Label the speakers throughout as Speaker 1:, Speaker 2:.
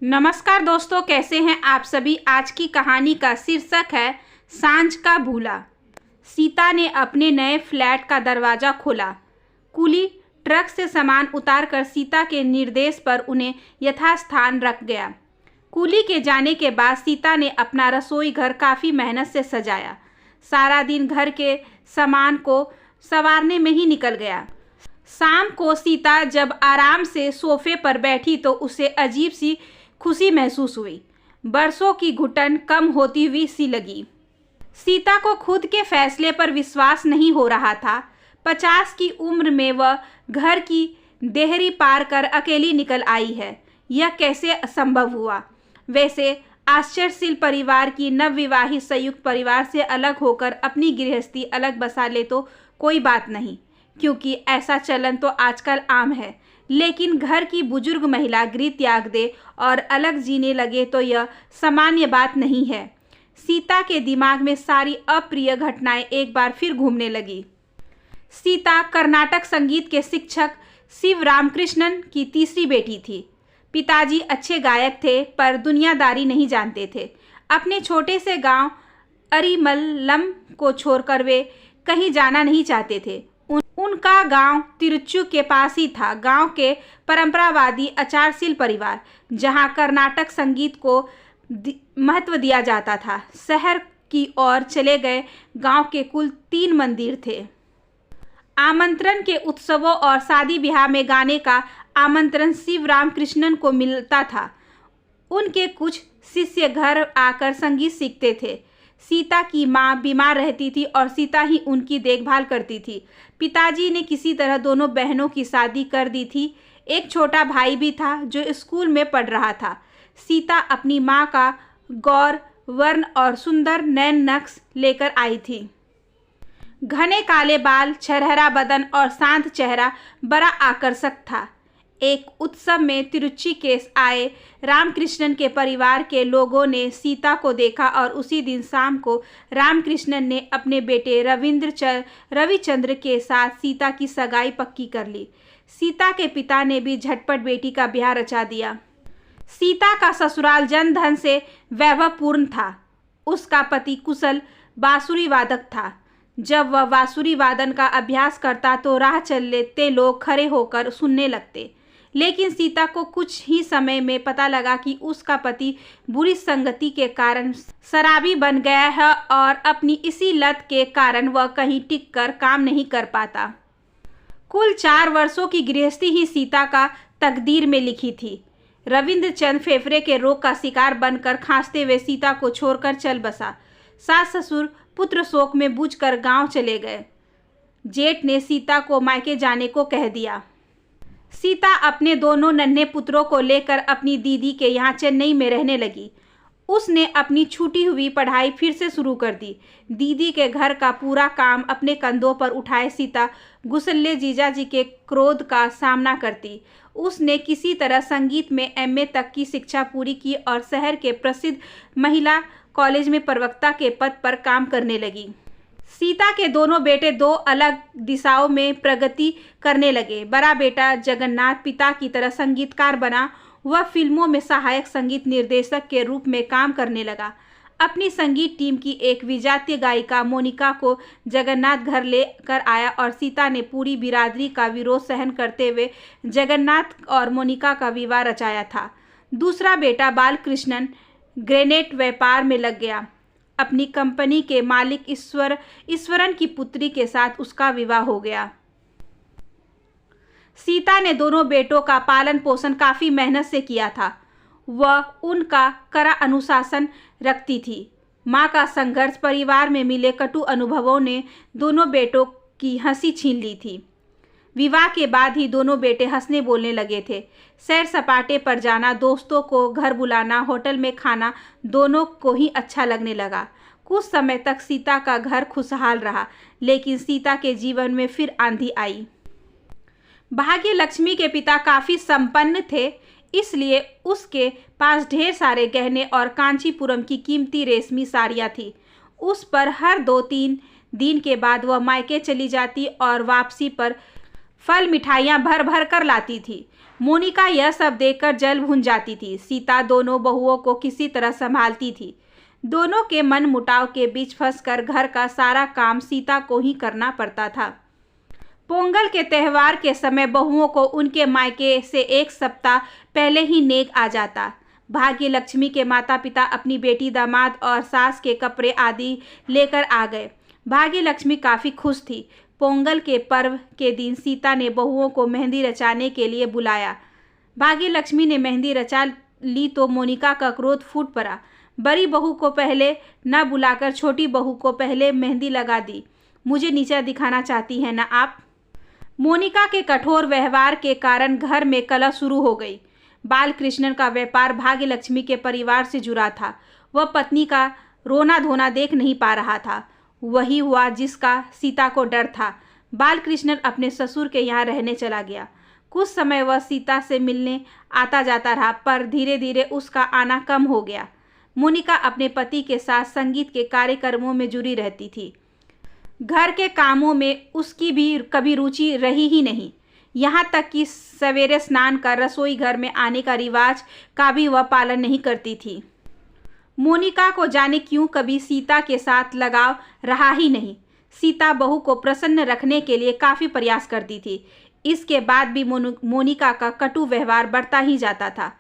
Speaker 1: नमस्कार दोस्तों, कैसे हैं आप सभी। आज की कहानी का शीर्षक है सांझ का भूला। सीता ने अपने नए फ्लैट का दरवाज़ा खोला। कुली ट्रक से सामान उतारकर सीता के निर्देश पर उन्हें यथास्थान रख गया। कुली के जाने के बाद सीता ने अपना रसोई घर काफ़ी मेहनत से सजाया। सारा दिन घर के सामान को संवारने में ही निकल गया। शाम को सीता जब आराम से सोफे पर बैठी तो उसे अजीब सी खुशी महसूस हुई। बरसों की घुटन कम होती हुई सी लगी। सीता को खुद के फैसले पर विश्वास नहीं हो रहा था। 50 की उम्र में वह घर की देहरी पार कर अकेली निकल आई है। यह कैसे संभव हुआ। वैसे आश्चर्यशील परिवार की नवविवाहित संयुक्त परिवार से अलग होकर अपनी गृहस्थी अलग बसा ले तो कोई बात नहीं, क्योंकि ऐसा चलन तो आजकल आम है। लेकिन घर की बुजुर्ग महिला गृह त्याग दे और अलग जीने लगे तो यह सामान्य बात नहीं है। सीता के दिमाग में सारी अप्रिय घटनाएं एक बार फिर घूमने लगी। सीता कर्नाटक संगीत के शिक्षक शिव रामकृष्णन की तीसरी बेटी थी। पिताजी अच्छे गायक थे पर दुनियादारी नहीं जानते थे। अपने छोटे से गांव अरिमल्लम को छोड़कर वे कहीं जाना नहीं चाहते थे। उनका गांव तिरुच्चू के पास ही था। गांव के परंपरावादी आचारशील परिवार, जहां कर्नाटक संगीत को महत्व दिया जाता था। शहर की ओर चले गए गांव के कुल 3 मंदिर थे। आमंत्रण के उत्सवों और शादी ब्याह में गाने का आमंत्रण शिव रामकृष्णन को मिलता था। उनके कुछ शिष्य घर आकर संगीत सीखते थे। सीता की माँ बीमार रहती थी और सीता ही उनकी देखभाल करती थी। पिताजी ने किसी तरह दोनों बहनों की शादी कर दी थी। एक छोटा भाई भी था जो स्कूल में पढ़ रहा था। सीता अपनी माँ का गौर वर्ण और सुंदर नैन नक्श लेकर आई थी। घने काले बाल, छरहरा बदन और शांत चेहरा बड़ा आकर्षक था। एक उत्सव में तिरुच्ची के आए रामकृष्णन के परिवार के लोगों ने सीता को देखा और उसी दिन शाम को रामकृष्णन ने अपने बेटे रविचंद्र के साथ सीता की सगाई पक्की कर ली। सीता के पिता ने भी झटपट बेटी का ब्याह रचा दिया। सीता का ससुराल जन धन से वैभवपूर्ण था। उसका पति कुशल बांसुरी वादक था। जब वह बांसुरी वादन का अभ्यास करता तो राह चलते लोग खड़े होकर सुनने लगते। लेकिन सीता को कुछ ही समय में पता लगा कि उसका पति बुरी संगति के कारण शराबी बन गया है और अपनी इसी लत के कारण वह कहीं टिक कर काम नहीं कर पाता। कुल 4 वर्षों की गृहस्थी ही सीता का तकदीर में लिखी थी। रविंद्र चंद फेफड़े के रोग का शिकार बनकर खांसते हुए सीता को छोड़कर चल बसा। सास ससुर पुत्र शोक में बूझकर गांव चले गए। जेठ ने सीता को मायके जाने को कह दिया। सीता अपने दोनों नन्हे पुत्रों को लेकर अपनी दीदी के यहाँ चेन्नई में रहने लगी। उसने अपनी छूटी हुई पढ़ाई फिर से शुरू कर दी। दीदी के घर का पूरा काम अपने कंधों पर उठाए सीता गुस्सैले जीजाजी के क्रोध का सामना करती। उसने किसी तरह संगीत में MA तक की शिक्षा पूरी की और शहर के प्रसिद्ध महिला कॉलेज में प्रवक्ता के पद पर काम करने लगी। सीता के दोनों बेटे 2 अलग दिशाओं में प्रगति करने लगे। बड़ा बेटा जगन्नाथ पिता की तरह संगीतकार बना। वह फिल्मों में सहायक संगीत निर्देशक के रूप में काम करने लगा। अपनी संगीत टीम की एक विजातीय गायिका मोनिका को जगन्नाथ घर लेकर आया और सीता ने पूरी बिरादरी का विरोध सहन करते हुए जगन्नाथ और मोनिका का विवाह रचाया था। दूसरा बेटा बालकृष्णन ग्रेनेट व्यापार में लग गया। अपनी कंपनी के मालिक ईश्वरन की पुत्री के साथ उसका विवाह हो गया। सीता ने दोनों बेटों का पालन पोषण काफ़ी मेहनत से किया था। वह उनका कड़ा अनुशासन रखती थी। माँ का संघर्ष, परिवार में मिले कटु अनुभवों ने दोनों बेटों की हंसी छीन ली थी। विवाह के बाद ही दोनों बेटे हंसने बोलने लगे थे। सैर सपाटे पर जाना, दोस्तों को घर बुलाना, होटल में खाना दोनों को ही अच्छा लगने लगा। कुछ समय तक सीता का घर खुशहाल रहा, लेकिन सीता के जीवन में फिर आंधी आई। भाग्य लक्ष्मी के पिता काफ़ी संपन्न थे, इसलिए उसके पास ढेर सारे गहने और कांचीपुरम की कीमती रेशमी साड़ियाँ थी। उस पर हर 2-3 दिन के बाद वह मायके चली जाती और वापसी पर फल मिठाइयाँ भर भर कर लाती थी। मोनिका यह सब देखकर जल भुन जाती थी। सीता दोनों बहुओं को किसी तरह संभालती थी। दोनों के मन मुटाव के बीच फंसकर घर का सारा काम सीता को ही करना पड़ता था। पोंगल के त्यौहार के समय बहुओं को उनके मायके से एक सप्ताह पहले ही नेग आ जाता। भाग्य लक्ष्मी के माता पिता अपनी बेटी, दामाद और सास के कपड़े आदि लेकर आ गए। भाग्य लक्ष्मी काफ़ी खुश थी। पोंगल के पर्व के दिन सीता ने बहुओं को मेहंदी रचाने के लिए बुलाया। भाग्य लक्ष्मी ने मेहंदी रचा ली तो मोनिका का क्रोध फूट पड़ा। बड़ी बहू को पहले न बुलाकर छोटी बहू को पहले मेहंदी लगा दी। मुझे नीचा दिखाना चाहती है ना आप? मोनिका के कठोर व्यवहार के कारण घर में कलह शुरू हो गई। बालकृष्ण का व्यापार भाग्य लक्ष्मी के परिवार से जुड़ा था। वह पत्नी का रोना धोना देख नहीं पा रहा था। वही हुआ जिसका सीता को डर था। बालकृष्ण अपने ससुर के यहाँ रहने चला गया। कुछ समय वह सीता से मिलने आता जाता रहा, पर धीरे धीरे उसका आना कम हो गया। मोनिका अपने पति के साथ संगीत के कार्यक्रमों में जुड़ी रहती थी। घर के कामों में उसकी भी कभी रुचि रही ही नहीं। यहाँ तक कि सवेरे स्नान कर रसोई घर में आने का रिवाज का भी वह पालन नहीं करती थी। मोनिका को जाने क्यों कभी सीता के साथ लगाव रहा ही नहीं। सीता बहू को प्रसन्न रखने के लिए काफ़ी प्रयास करती थी। इसके बाद भी मोनिका का कटु व्यवहार बढ़ता ही जाता था।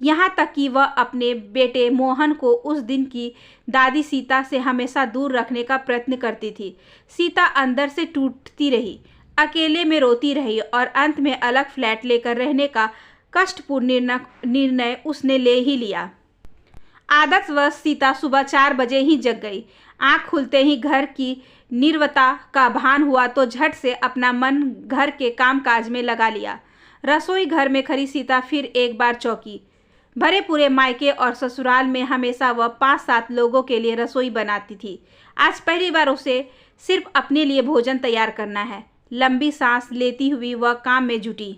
Speaker 1: यहाँ तक कि वह अपने बेटे मोहन को उस दिन की दादी सीता से हमेशा दूर रखने का प्रयत्न करती थी। सीता अंदर से टूटती रही, अकेले में रोती रही और अंत में अलग फ्लैट लेकर रहने का कष्टपूर्ण निर्णय उसने ले ही लिया। आदतवश सीता सुबह 4 बजे ही जग गई। आँख खुलते ही घर की निर्वता का भान हुआ तो झट से अपना मन घर के कामकाज में लगा लिया। रसोई घर में खड़ी सीता फिर एक बार चौंकी। भरे पूरे मायके और ससुराल में हमेशा वह 5-7 लोगों के लिए रसोई बनाती थी। आज पहली बार उसे सिर्फ अपने लिए भोजन तैयार करना है। लंबी सांस लेती हुई वह काम में जुटी।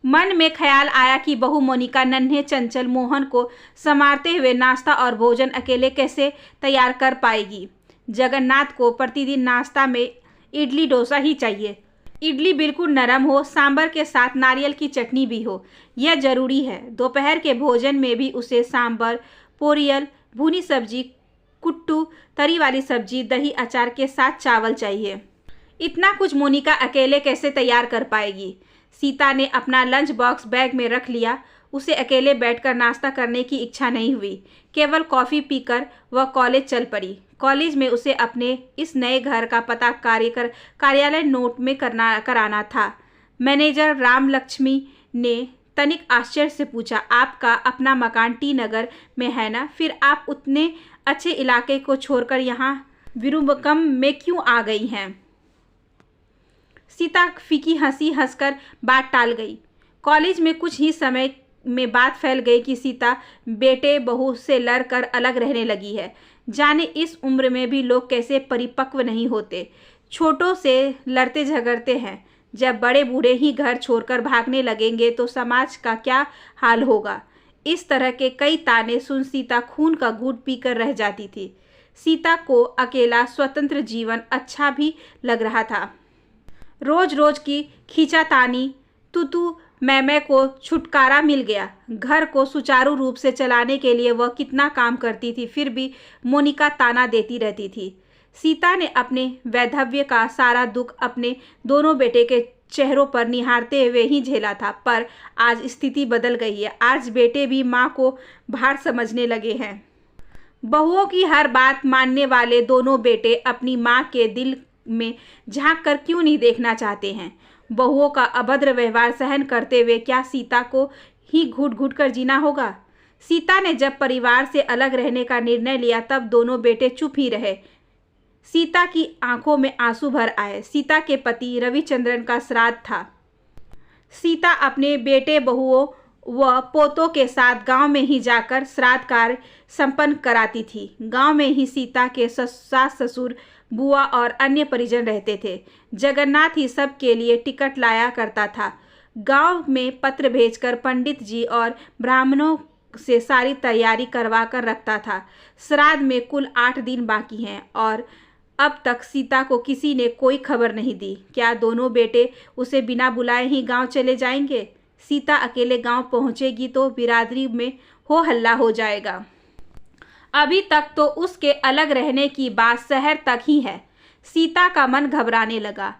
Speaker 1: मन में ख्याल आया कि बहू मोनिका नन्हे चंचल मोहन को संवारते हुए नाश्ता और भोजन अकेले कैसे तैयार कर पाएगी। जगन्नाथ को प्रतिदिन नाश्ता में इडली डोसा ही चाहिए। इडली बिल्कुल नरम हो, सांभर के साथ नारियल की चटनी भी हो, यह जरूरी है। दोपहर के भोजन में भी उसे सांभर, पोरियल, भुनी सब्जी, कुट्टू, तरी वाली सब्जी, दही, अचार के साथ चावल चाहिए। इतना कुछ मोनिका अकेले कैसे तैयार कर पाएगी? सीता ने अपना लंच बॉक्स बैग में रख लिया। उसे अकेले बैठकर नाश्ता करने की इच्छा नहीं हुई। केवल कॉफ़ी पीकर वह कॉलेज चल पड़ी। कॉलेज में उसे अपने इस नए घर का पता कार्यालय नोट में कराना था। मैनेजर राम लक्ष्मी ने तनिक आश्चर्य से पूछा, आपका अपना मकान टी नगर में है ना? फिर आप उतने अच्छे इलाके को छोड़कर यहाँ विरुबकम में क्यों आ गई हैं? सीता फीकी हंसी हंसकर बात टाल गई। कॉलेज में कुछ ही समय में बात फैल गई कि सीता बेटे बहू से लड़कर अलग रहने लगी है। जाने इस उम्र में भी लोग कैसे परिपक्व नहीं होते। छोटों से लड़ते झगड़ते हैं। जब बड़े बूढ़े ही घर छोड़कर भागने लगेंगे तो समाज का क्या हाल होगा। इस तरह के कई ताने सुन सीता खून का घूंट पीकर रह जाती थी। सीता को अकेला स्वतंत्र जीवन अच्छा भी लग रहा था। रोज रोज की खींचातानी, तू मैं को छुटकारा मिल गया। घर को सुचारू रूप से चलाने के लिए वह कितना काम करती थी, फिर भी मोनिका ताना देती रहती थी। सीता ने अपने वैधव्य का सारा दुख अपने दोनों बेटे के चेहरों पर निहारते हुए ही झेला था, पर आज स्थिति बदल गई है। आज बेटे भी माँ को भार समझने लगे हैं। बहुओं की हर बात मानने वाले दोनों बेटे अपनी माँ के दिल में झांक कर क्यों नहीं देखना चाहते हैं। बहुओं का अभद्र व्यवहार सहन करते हुए क्या सीता को ही घुट घुट कर जीना होगा? सीता ने जब परिवार से अलग रहने का निर्णय लिया तब दोनों बेटे चुप ही रहे। सीता की आंखों में आंसू भर आए। सीता के पति रविचंद्रन का श्राद्ध था। सीता अपने बेटे बहुओं व पोतों के साथ गांव में ही जाकर श्राद्ध कार्य संपन्न कराती थी। गांव में ही सीता के सास ससुर, बुआ और अन्य परिजन रहते थे। जगन्नाथ ही सब के लिए टिकट लाया करता था। गांव में पत्र भेजकर पंडित जी और ब्राह्मणों से सारी तैयारी करवा कर रखता था। श्राद्ध में कुल 8 दिन बाकी हैं और अब तक सीता को किसी ने कोई खबर नहीं दी। क्या दोनों बेटे उसे बिना बुलाए ही गांव चले जाएंगे? सीता अकेले गांव पहुंचेगी तो बिरादरी में हो हल्ला हो जाएगा। अभी तक तो उसके अलग रहने की बात शहर तक ही है। सीता का मन घबराने लगा।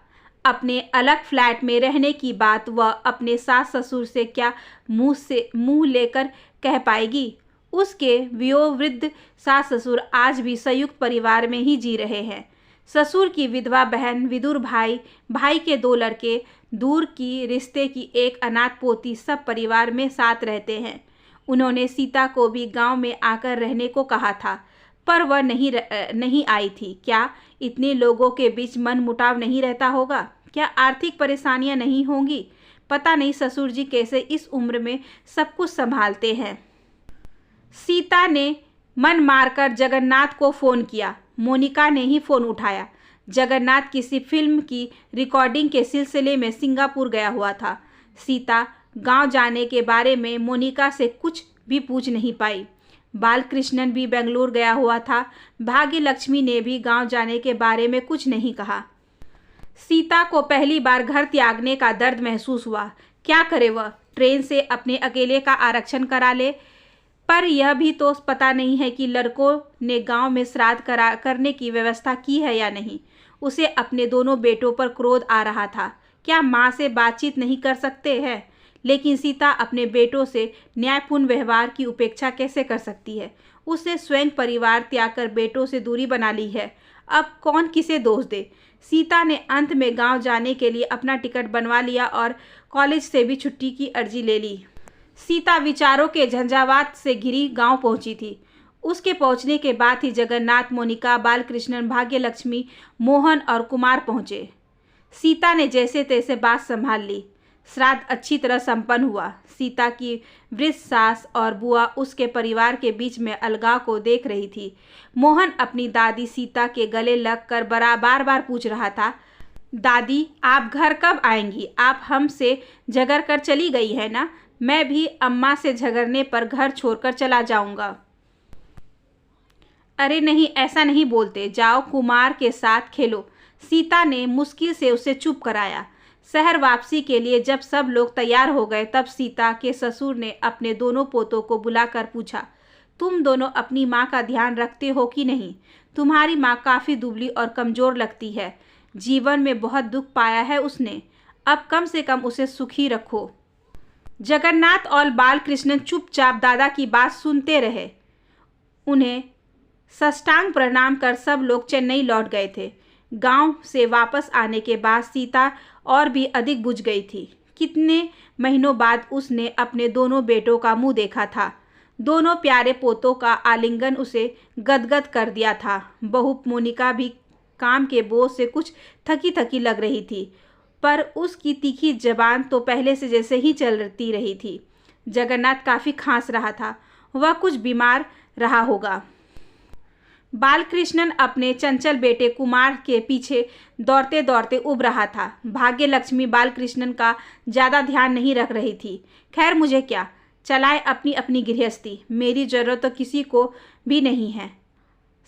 Speaker 1: अपने अलग फ्लैट में रहने की बात वह अपने सास ससुर से क्या मुंह लेकर कह पाएगी। उसके वयोवृद्ध सास ससुर आज भी संयुक्त परिवार में ही जी रहे हैं। ससुर की विधवा बहन, विदुर भाई, भाई के 2 लड़के, दूर की रिश्ते की एक अनाथ पोती, सब परिवार में साथ रहते हैं। उन्होंने सीता को भी गांव में आकर रहने को कहा था, पर वह नहीं आई थी। क्या इतने लोगों के बीच मन मुटाव नहीं रहता होगा? क्या आर्थिक परेशानियां नहीं होंगी? पता नहीं ससुर जी कैसे इस उम्र में सब कुछ संभालते हैं। सीता ने मन मारकर जगन्नाथ को फ़ोन किया। मोनिका ने ही फ़ोन उठाया। जगन्नाथ किसी फिल्म की रिकॉर्डिंग के सिलसिले में सिंगापुर गया हुआ था। सीता गांव जाने के बारे में मोनिका से कुछ भी पूछ नहीं पाई। बालकृष्णन भी बेंगलुरु गया हुआ था। भाग्यलक्ष्मी ने भी गांव जाने के बारे में कुछ नहीं कहा। सीता को पहली बार घर त्यागने का दर्द महसूस हुआ। क्या करे वह? ट्रेन से अपने अकेले का आरक्षण करा ले, पर यह भी तो पता नहीं है कि लड़कों ने गांव में श्राद्ध करने की व्यवस्था की है या नहीं। उसे अपने दोनों बेटों पर क्रोध आ रहा था। क्या माँ से बातचीत नहीं कर सकते हैं? लेकिन सीता अपने बेटों से न्यायपूर्ण व्यवहार की उपेक्षा कैसे कर सकती है? उसने स्वयं परिवार त्याग कर बेटों से दूरी बना ली है। अब कौन किसे दोष दे? सीता ने अंत में गांव जाने के लिए अपना टिकट बनवा लिया और कॉलेज से भी छुट्टी की अर्जी ले ली। सीता विचारों के झंझावात से घिरी गांव पहुंची थी। उसके पहुंचने के बाद ही जगन्नाथ, मोनिका, बालकृष्णन, भाग्यलक्ष्मी, मोहन और कुमार पहुंचे। सीता ने जैसे तैसे बात संभाल ली। श्राद्ध अच्छी तरह संपन्न हुआ। सीता की वृद्ध सास और बुआ उसके परिवार के बीच में अलगाव को देख रही थी। मोहन अपनी दादी सीता के गले लगकर बार बार पूछ रहा था, दादी आप घर कब आएंगी? आप हमसे झगड़ कर चली गई है ना? मैं भी अम्मा से झगड़ने पर घर छोड़कर चला जाऊंगा। अरे नहीं, ऐसा नहीं बोलते। जाओ कुमार के साथ खेलो। सीता ने मुश्किल से उसे चुप कराया। शहर वापसी के लिए जब सब लोग तैयार हो गए तब सीता के ससुर ने अपने दोनों पोतों को बुलाकर पूछा, तुम दोनों अपनी माँ का ध्यान रखते हो कि नहीं? तुम्हारी माँ काफ़ी दुबली और कमज़ोर लगती है। जीवन में बहुत दुख पाया है उसने। अब कम से कम उसे सुखी रखो। जगन्नाथ और बालकृष्णन चुपचाप दादा की बात सुनते रहे। उन्हें साष्टांग प्रणाम कर सब लोग चेन्नई लौट गए थे। गांव से वापस आने के बाद सीता और भी अधिक बुझ गई थी। कितने महीनों बाद उसने अपने दोनों बेटों का मुंह देखा था। दोनों प्यारे पोतों का आलिंगन उसे गदगद कर दिया था। बहू मोनिका भी काम के बोझ से कुछ थकी थकी लग रही थी, पर उसकी तीखी जबान तो पहले से जैसे ही चलती रही थी। जगन्नाथ काफ़ी खांस रहा था। वह कुछ बीमार रहा होगा। बालकृष्णन अपने चंचल बेटे कुमार के पीछे दौड़ते दौड़ते उब रहा था। भाग्यलक्ष्मी बालकृष्णन का ज़्यादा ध्यान नहीं रख रही थी। खैर मुझे क्या, चलाए अपनी अपनी गृहस्थी। मेरी ज़रूरत तो किसी को भी नहीं है।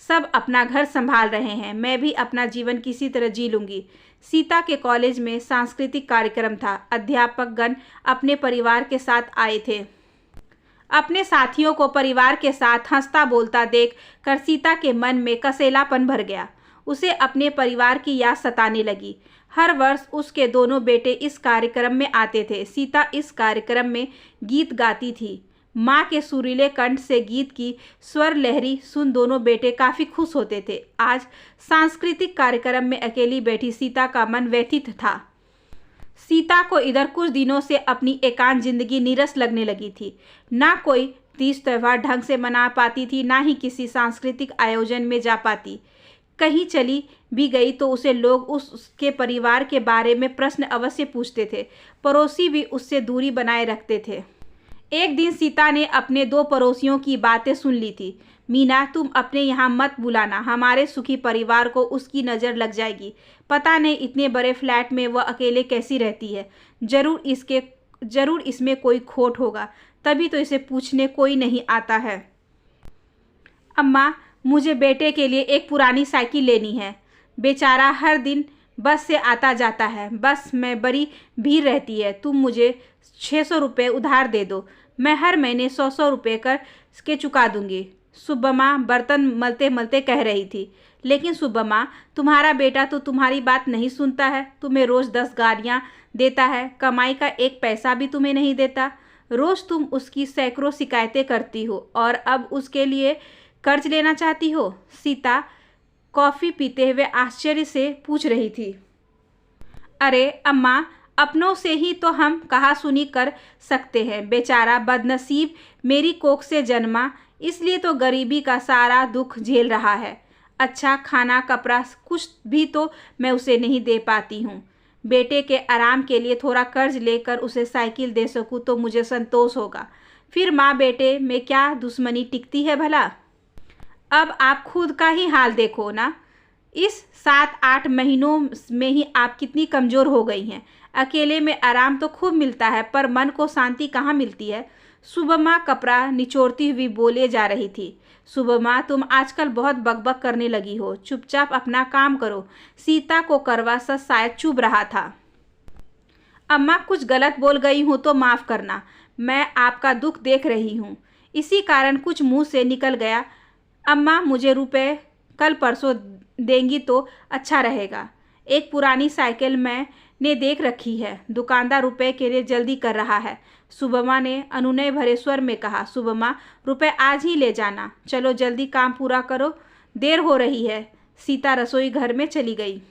Speaker 1: सब अपना घर संभाल रहे हैं। मैं भी अपना जीवन किसी तरह जी लूँगी। सीता के कॉलेज में सांस्कृतिक कार्यक्रम था। अध्यापक गण अपने परिवार के साथ आए थे। अपने साथियों को परिवार के साथ हंसता बोलता देख कर सीता के मन में कसेलापन भर गया। उसे अपने परिवार की याद सताने लगी। हर वर्ष उसके दोनों बेटे इस कार्यक्रम में आते थे। सीता इस कार्यक्रम में गीत गाती थी। माँ के सुरीले कंठ से गीत की स्वर लहरी सुन दोनों बेटे काफ़ी खुश होते थे। आज सांस्कृतिक कार्यक्रम में अकेली बैठी सीता का मन व्यथित था। सीता को इधर कुछ दिनों से अपनी एकांत जिंदगी नीरस लगने लगी थी। ना कोई तीज त्यौहार ढंग से मना पाती थी, ना ही किसी सांस्कृतिक आयोजन में जा पाती। कहीं चली भी गई तो उसे लोग उसके परिवार के बारे में प्रश्न अवश्य पूछते थे। पड़ोसी भी उससे दूरी बनाए रखते थे। एक दिन सीता ने अपने 2 पड़ोसियों की बातें सुन ली थी। मीना, तुम अपने यहाँ मत बुलाना, हमारे सुखी परिवार को उसकी नज़र लग जाएगी। पता नहीं इतने बड़े फ्लैट में वह अकेले कैसी रहती है। जरूर इसमें कोई खोट होगा, तभी तो इसे पूछने कोई नहीं आता है। अम्मा, मुझे बेटे के लिए एक पुरानी साइकिल लेनी है। बेचारा हर दिन बस से आता जाता है, बस में बड़ी भीड़ रहती है। तुम मुझे 600 रुपये उधार दे दो, मैं हर महीने 100 रुपये कर के चुका दूंगी। सुब्बा माँ बर्तन मलते मलते कह रही थी। लेकिन सुब्बा माँ, तुम्हारा बेटा तो तुम्हारी बात नहीं सुनता है, तुम्हें रोज़ 10 गालियाँ देता है, कमाई का 1 पैसा भी तुम्हें नहीं देता। रोज़ तुम उसकी सैकड़ों शिकायतें करती हो और अब उसके लिए कर्ज लेना चाहती हो। सीता कॉफ़ी पीते हुए आश्चर्य से पूछ रही थी। अरे अम्मा, अपनों से ही तो हम कहा सुनी कर सकते हैं। बेचारा बदनसीब मेरी कोख से जन्मा, इसलिए तो गरीबी का सारा दुख झेल रहा है। अच्छा खाना कपड़ा कुछ भी तो मैं उसे नहीं दे पाती हूँ। बेटे के आराम के लिए थोड़ा कर्ज लेकर उसे साइकिल दे सकूँ तो मुझे संतोष होगा। फिर माँ बेटे में क्या दुश्मनी टिकती है भला। अब आप खुद का ही हाल देखो ना, इस 7-8 महीनों में ही आप कितनी कमज़ोर हो गई हैं। अकेले में आराम तो खूब मिलता है, पर मन को शांति कहाँ मिलती है। सुबह माँ कपड़ा निचोड़ती हुई बोले जा रही थी। सुबह माँ, तुम आजकल बहुत बकबक करने लगी हो, चुपचाप अपना काम करो। सीता को कड़वा सा शायद चुभ रहा था। अम्मा, कुछ गलत बोल गई हूँ तो माफ़ करना, मैं आपका दुख देख रही हूँ, इसी कारण कुछ मुँह से निकल गया। अम्मा, मुझे रुपए कल परसों देंगी तो अच्छा रहेगा। एक पुरानी साइकिल मैंने देख रखी है, दुकानदार रुपए के लिए जल्दी कर रहा है। सुबमा ने अनुनय भरे स्वर में कहा। सुबमा, रुपए आज ही ले जाना, चलो जल्दी काम पूरा करो, देर हो रही है। सीता रसोई घर में चली गई।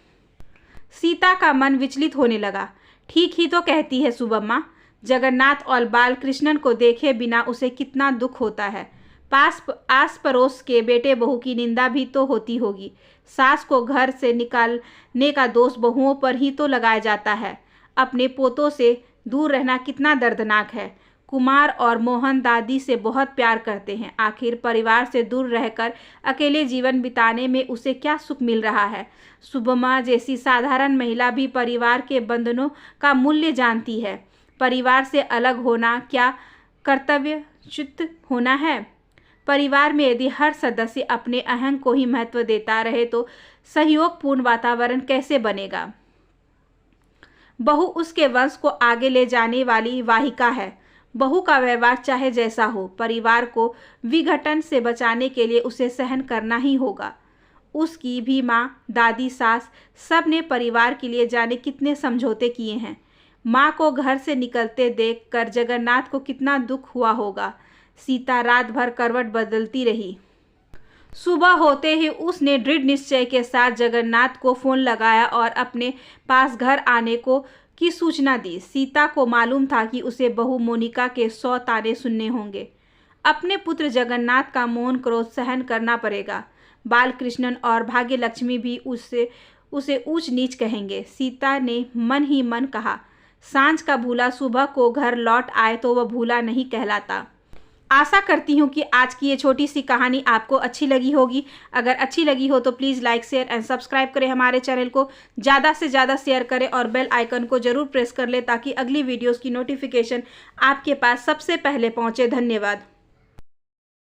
Speaker 1: सीता का मन विचलित होने लगा। ठीक ही तो कहती है सुबमा, जगन्नाथ और बालकृष्णन को देखे बिना उसे कितना दुख होता है। आस पड़ोस के बेटे बहू की निंदा भी तो होती होगी। सास को घर से निकालने का दोष बहुओं पर ही तो लगाया जाता है। अपने पोतों से दूर रहना कितना दर्दनाक है। कुमार और मोहन दादी से बहुत प्यार करते हैं, आखिर परिवार से दूर रहकर अकेले जीवन बिताने में उसे क्या सुख मिल रहा है। सुबमा जैसी साधारण महिला भी परिवार के बंधनों का मूल्य जानती है। परिवार से अलग होना क्या कर्तव्यच्युत होना है। परिवार में यदि हर सदस्य अपने अहंग को ही महत्व देता रहे तो सहयोगपूर्ण वातावरण कैसे बनेगा। बहू उसके वंश को आगे ले जाने वाली वाहिका है। बहू का व्यवहार चाहे जैसा हो, परिवार को विघटन से बचाने के लिए उसे सहन करना ही होगा। उसकी भी माँ, दादी, सास सब ने परिवार के लिए जाने कितने समझौते किए हैं। माँ को घर से निकलते देखकर जगन्नाथ को कितना दुख हुआ होगा। सीता रात भर करवट बदलती रही। सुबह होते ही उसने दृढ़ निश्चय के साथ जगन्नाथ को फ़ोन लगाया और अपने पास घर आने की सूचना दी। सीता को मालूम था कि उसे बहू मोनिका के 100 ताने सुनने होंगे। अपने पुत्र जगन्नाथ का मौन क्रोध सहन करना पड़ेगा। बालकृष्णन और भाग्यलक्ष्मी भी उसे ऊंच नीच कहेंगे। सीता ने मन ही मन कहा, सांझ का भूला सुबह को घर लौट आए तो वह भूला नहीं कहलाता। आशा करती हूँ कि आज की ये छोटी सी कहानी आपको अच्छी लगी होगी। अगर अच्छी लगी हो तो please like, share and subscribe करें। हमारे चैनल को ज़्यादा से ज़्यादा शेयर करें और बेल आइकन को ज़रूर प्रेस कर लें ताकि अगली वीडियोस की नोटिफिकेशन आपके पास सबसे पहले पहुँचे। धन्यवाद।